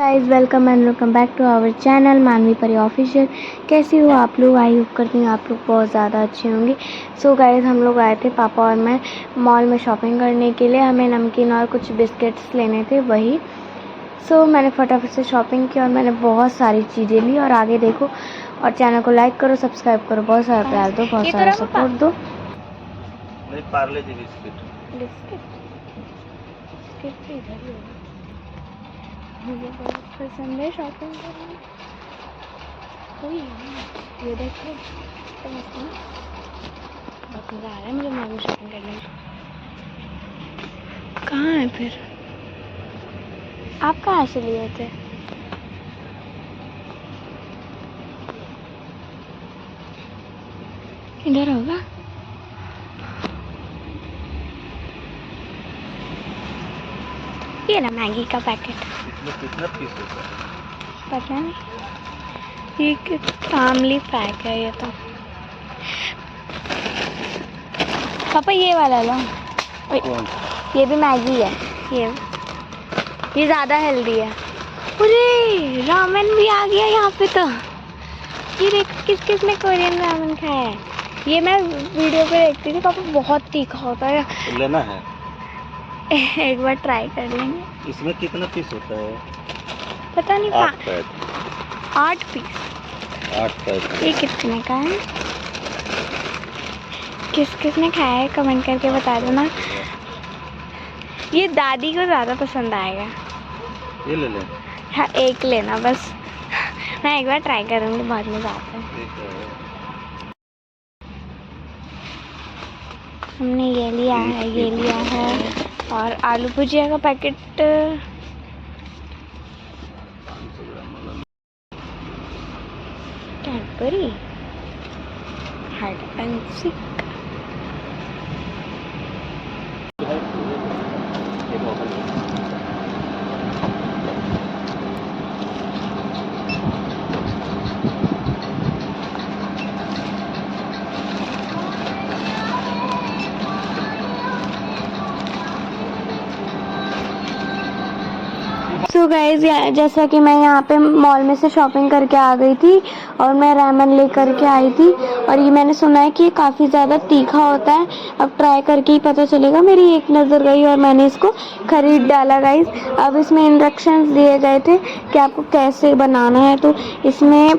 Guys, welcome and welcome back to our channel Manvi Pari official. कैसी हो आप लोग? आई होप करती हूँ आप लोग बहुत ज़्यादा अच्छे होंगे। सो गाइस, हम लोग आए थे पापा और मैं मॉल में शॉपिंग करने के लिए। हमें नमकीन और कुछ बिस्किट्स लेने थे वही। सो मैंने फटाफट से शॉपिंग की और मैंने बहुत सारी चीज़ें ली। और आगे देखो और चैनल को लाइक करो, सब्सक्राइब करो, बहुत सारा प्यार दो, बहुत सारा सपोर्ट दो। पार्ले जी बिस्किट मुझे बहुत पसंद है शॉपिंग करना। ये देखो तो मस्त है, बहुत मज़ा आ रहा है मुझे मॉल में शॉपिंग करने में। कहाँ है फिर? आप कहाँ से लिए थे? इधर होगा। ये ना मैगी का पैकेट। इसमें कितना पीस होता है? पता नहीं, ये फैमिली पैक है ये तो। पापा ये वाला लो। ये भी मैगी है। ये ज़्यादा हेल्दी है। अरे रामेन भी आ गया यहाँ पे तो। ये देख किस किस ने कोरियन रामेन खाया है। ये मैं वीडियो पे देखती थी। पापा बहुत तीखा होता है। तो लेना है, एक बार ट्राई कर लेंगे। इसमें कितना पीस होता है? पता नहीं। 8 पीस। 8 ये कितने का है? किस किस ने खाया है कमेंट करके बता दो ना। ये दादी को ज़्यादा पसंद आएगा। ये ले लें। हाँ, एक लेना बस। मैं एक बार ट्राई करूँगी, बहुत मज़ा आता है। हमने ये लिया है और आलू भुजिया का packet. Cadbury hide and seek. So guys, जैसा कि मैं यहाँ पे मॉल में से शॉपिंग करके आ गई थी और मैं रामेन लेकर के आई थी। और ये मैंने सुना है कि ये काफ़ी ज़्यादा तीखा होता है। अब ट्राई करके ही पता चलेगा। मेरी एक नज़र गई और मैंने इसको ख़रीद डाला गाइज। अब इसमें इंस्ट्रक्शंस दिए गए थे कि आपको कैसे बनाना है। तो इसमें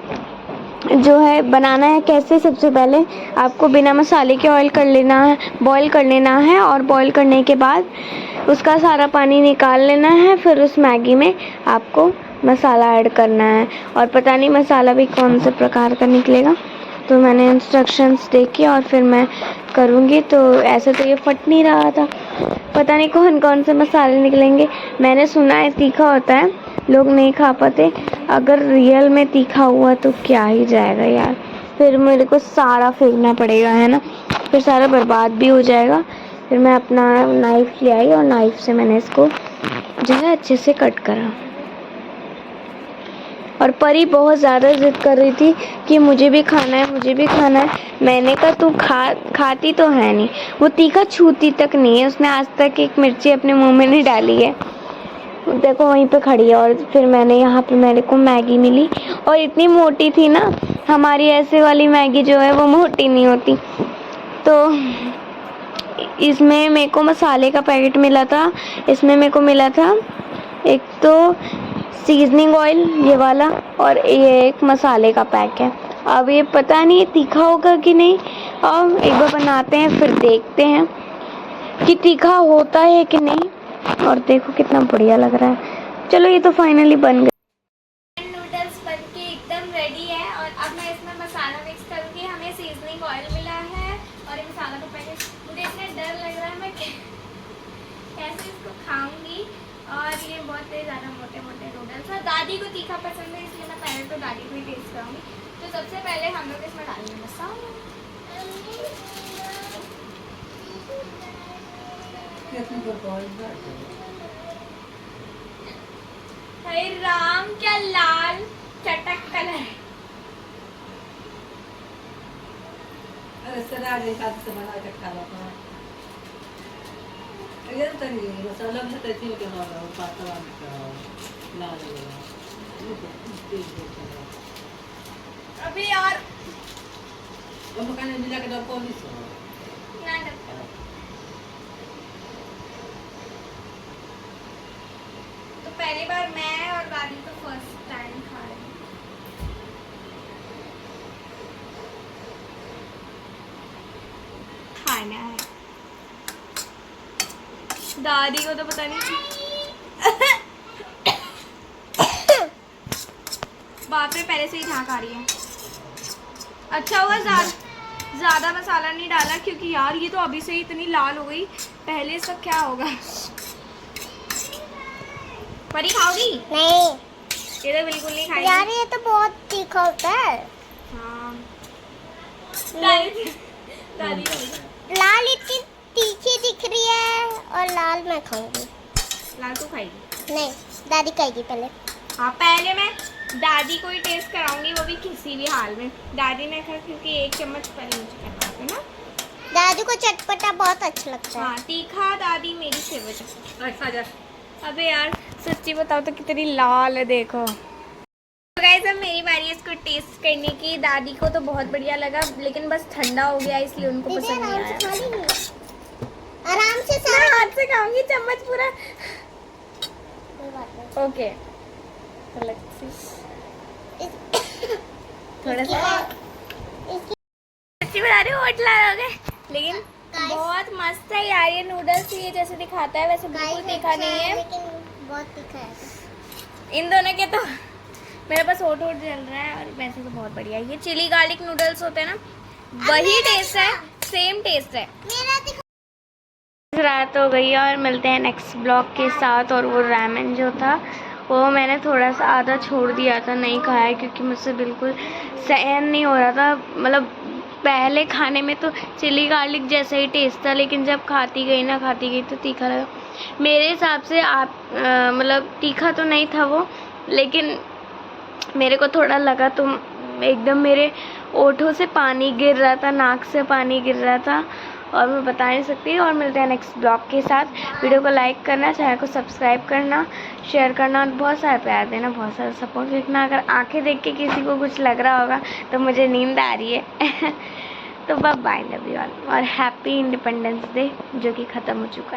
जो है बनाना है कैसे, सबसे पहले आपको बिना मसाले के बॉईल कर लेना है और बॉईल करने के बाद उसका सारा पानी निकाल लेना है। फिर उस मैगी में आपको मसाला ऐड करना है और पता नहीं मसाला भी कौन से प्रकार का निकलेगा। तो मैंने इंस्ट्रक्शंस देखी और फिर मैं करूँगी। तो ऐसे तो ये फट नहीं रहा था, पता नहीं कौन कौन से मसाले निकलेंगे। मैंने सुना है तीखा होता है, लोग नहीं खा पाते। अगर रियल में तीखा हुआ तो क्या ही जाएगा यार। फिर मेरे को सारा फेंकना पड़ेगा, है ना, फिर सारा बर्बाद भी हो जाएगा। फिर मैं अपना नाइफ़ ले आई और नाइफ़ से मैंने इसको जो है अच्छे से कट करा। और परी बहुत ज़्यादा ज़िद कर रही थी कि मुझे भी खाना है। मैंने कहा तू खाती तो है नहीं। वो तीखा छूती तक नहीं है, उसने आज तक एक मिर्ची अपने मुंह में नहीं डाली है। देखो वहीं पे खड़ी है। और फिर मैंने यहाँ पे मेरे को मैगी मिली और इतनी मोटी थी ना। हमारी ऐसे वाली मैगी जो है वो मोटी नहीं होती। तो इसमें मेरे को मसाले का पैकेट मिला था। इसमें मेरे को मिला था एक तो सीजनिंग ऑयल ये वाला और ये एक मसाले का पैक है। अब ये पता नहीं तीखा होगा कि नहीं। अब एक बार बनाते हैं फिर देखते हैं कि तीखा होता है कि नहीं। और देखो कितना बढ़िया लग रहा है। चलो ये तो फाइनली बन गया। नूडल्स बन के एकदम रेडी है और अब मैं इसमें मसाला मिक्स करूँगी। हमें सीजनिंग ऑयल मिला है और ये मसाला का पैकेट। मुझे इतना डर लग रहा है मैं कैसे इसको खाऊंगी। और ये बहुत ही ज़्यादा मोटे मोटे नूडल्स है। दादी को तीखा पसंद है इसलिए मैं पहले तो दादी को ही टेस्ट कराऊंगी। तो सबसे पहले हम लोग इसमें डालेंगे मसाला। अरे राम, क्या लाल चटक कलर है। मसाला अभी यार तो पहली बार मैं और दादी तो फर्स्ट टाइम खा रहे हैं। खाना है दादी को तो पता नहीं। बाप रे पहले से ही झांक आ रही है। अच्छा हुआ ज्यादा मसाला नहीं डाला क्योंकि यार ये तो अभी से ही इतनी लाल हो गई, पहले इसका क्या होगा। परी खाओगी? नहीं ये तो बिल्कुल नहीं खाएगी यार, ये तो बहुत तीखा होता है। हाँ दादी खाएगी। लाल इतनी तीखी दिख रही है और लाल मैं खाऊंगी। लाल तू खाएगी? नहीं, दादी खाएगी पहले। हाँ पहले मैं दादी को ही टेस्ट कराऊंगी, वो भी किसी भी हाल में। दादी ने कहा क्योंकि 1 चम्मच पहले मुझे करना है ना। दादी को चटपटा बहुत अच्छा लगता है। हाँ तीखा दादी मेरी फेवरेट है। अबे यार सच्ची बताओ तो कितनी लाल है देखो। तो गाइस अब मेरी बारी है इसको टेस्ट करने की। दादी को तो बहुत बढ़िया लगा लेकिन बस ठंडा हो गया इसलिए उनको दीदी पसंद नहीं आराम से आया। खा लेंगी। आराम से मैं हाथ से खाऊंगी चम्मच पूरा। कोई बात नहीं। ओके थोड़ा सा सच्ची बता रही हूँ होट लाल हो गए लेकिन Guys. बहुत मस्त है यार। ये नूडल्स ये जैसे दिखाता है वैसे बिल्कुल तीखा नहीं है। लेकिन बहुत तीखा है। इन दोनों के तो मेरे पास होट जल रहा है और वैसे तो बहुत बढ़िया है। ये चिली गार्लिक नूडल्स होते हैं ना, वही टेस्ट है, सेम टेस्ट है। मेरा दिखा। रात हो गई है और मिलते हैं नेक्स्ट ब्लॉग के साथ। और वो रामेन जो था वो मैंने थोड़ा सा आधा छोड़ दिया था, नहीं खाया क्योंकि मुझसे बिल्कुल सहन नहीं हो रहा था। मतलब पहले खाने में तो चिली गार्लिक जैसा ही टेस्ट था लेकिन जब खाती गई तो तीखा लगा। मेरे हिसाब से आप मतलब तीखा तो नहीं था वो, लेकिन मेरे को थोड़ा लगा तो एकदम मेरे ओठों से पानी गिर रहा था, नाक से पानी गिर रहा था और मैं बता नहीं सकती। और मिलते हैं नेक्स्ट ब्लॉग के साथ। वीडियो को लाइक करना, चैनल को सब्सक्राइब करना, शेयर करना और बहुत सारा प्यार देना, बहुत सारा सपोर्ट देखना। अगर आंखें देख के किसी को कुछ लग रहा होगा तो मुझे नींद आ रही है। तो बाय, लव यू ऑल और हैप्पी इंडिपेंडेंस डे जो कि ख़त्म हो चुका है।